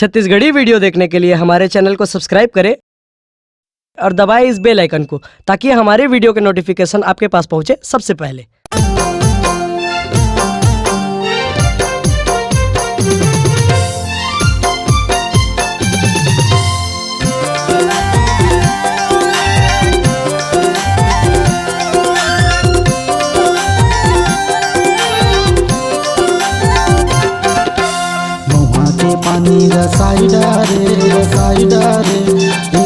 Chhattisgarhi video देखने के लिए हमारे चैनल को सब्सक्राइब करें और दबाएं इस बेल आइकन को ताकि हमारे वीडियो के नोटिफिकेशन आपके पास पहुंचे सबसे पहले। पानी रसाइडा रे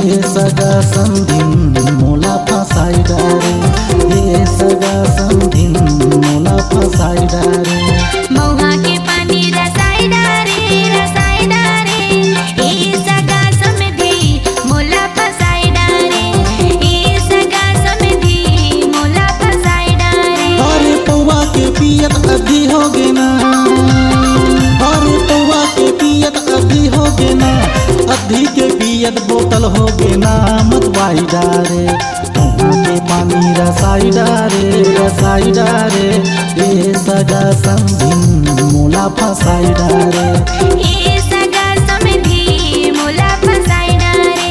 ये सगा संधिन मोला फसाइडा रे ये सगा संधिन मोला फसाइडा रे मौहा के पानी रसाइडा रे ये सगा समधी मोला फसाइडा रे ये सगा समधी मोला फसाइडा रे। अरे पौवा के पियत अभी हो गे ना, अरे पौवा के पियत अभी हो गे ना, अभी के पियत बोतल हो गे ना मत वाइडा रे। मौहा के पानी रसाइडा रे ये सगा संधिन मोला फसाइडा रे ये सगा समधी मोला फसाइडा रे।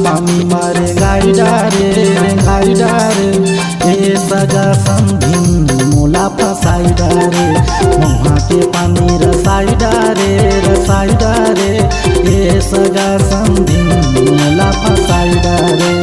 पानी मारे गाइडा रे ये सगा संधिन मोला फसाइडा रे। मौहा के पानी रसाइडा रे ये सगा संधिन मोला फसाइडा रे।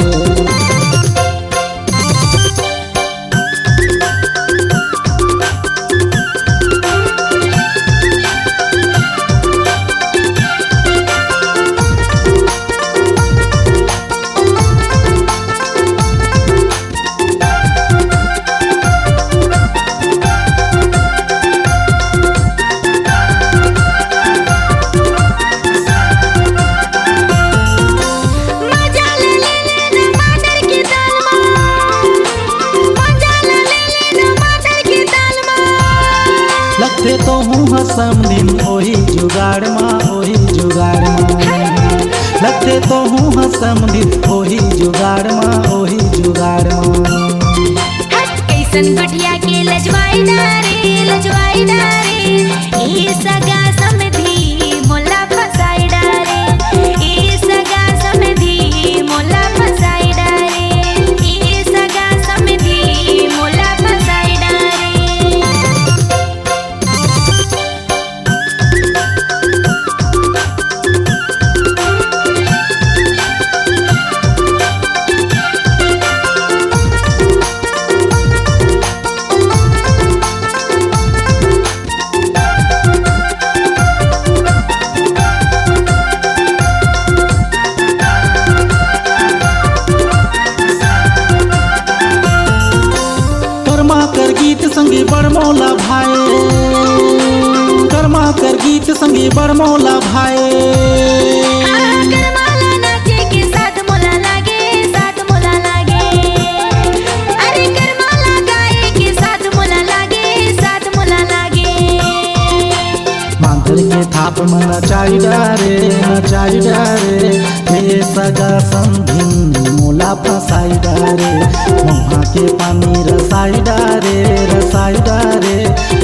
लगते तो हूँ हसम दिन ओही जुगाड़ माँ लगते तो हूँ हसम दिन ओही जुगाड़ माँ कैसन गुटिया के लजवाइडा रे ये सगा समधी मोला फसाइडा रे ये सगा समधी मोला फसाइडा रे ये सगा समधी मोला फसाइडा रे। संगी बड़मौला भाई कर्मा कर गीत संगी बड़मौला भाई करमाला नाचे के साथ मोला लागे अरे करमाला गाए के साथ मोला लागे मांतर के थाप में नचाइडा रे ये सगा संधिन मोला फसाइडा रे। मौहा के पानी रसाइडा रे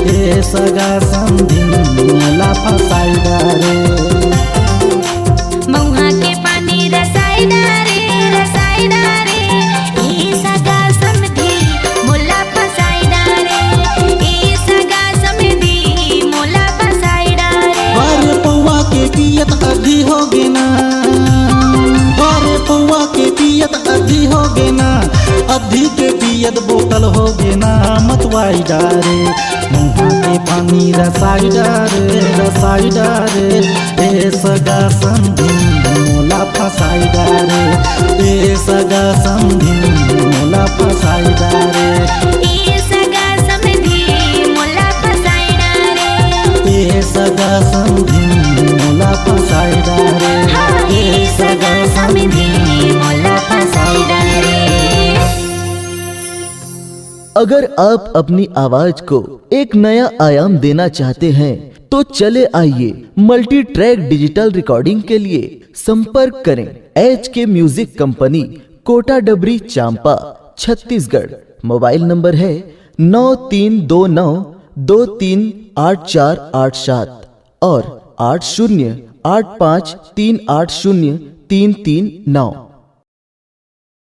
ये सगा संधिन मोला फसाइडा रे। मौहा के पानी रसाइडा रे ये सगा समधी मोला फसाइडा रे ये सगा समधी मोला फसाइडा रे। अरे पौवा के पियत अभी हो गे ना, अरे पौवा के पियत अभी हो गे ना, अभी के पियत बोतल हो गे ना मत वाइडा रे। मौहा के बानी रसाइडा रे ए सगा संधिन मोला फसाइडा रे ए सगा संधिन मोला फसाइडा रे ए सगा समधी मोला फसाइडा रे ए सगा संधिन मोला फसाइडा रे ए सगा समधी मोला फसाइडा रे। अगर आप अपनी आवाज को एक नया आयाम देना चाहते हैं तो चले आइए मल्टी ट्रैक डिजिटल रिकॉर्डिंग के लिए संपर्क करें HK म्यूजिक कंपनी, कोटा डबरी, चांपा, छत्तीसगढ़। मोबाइल नंबर है 9329238487 और 8085380339।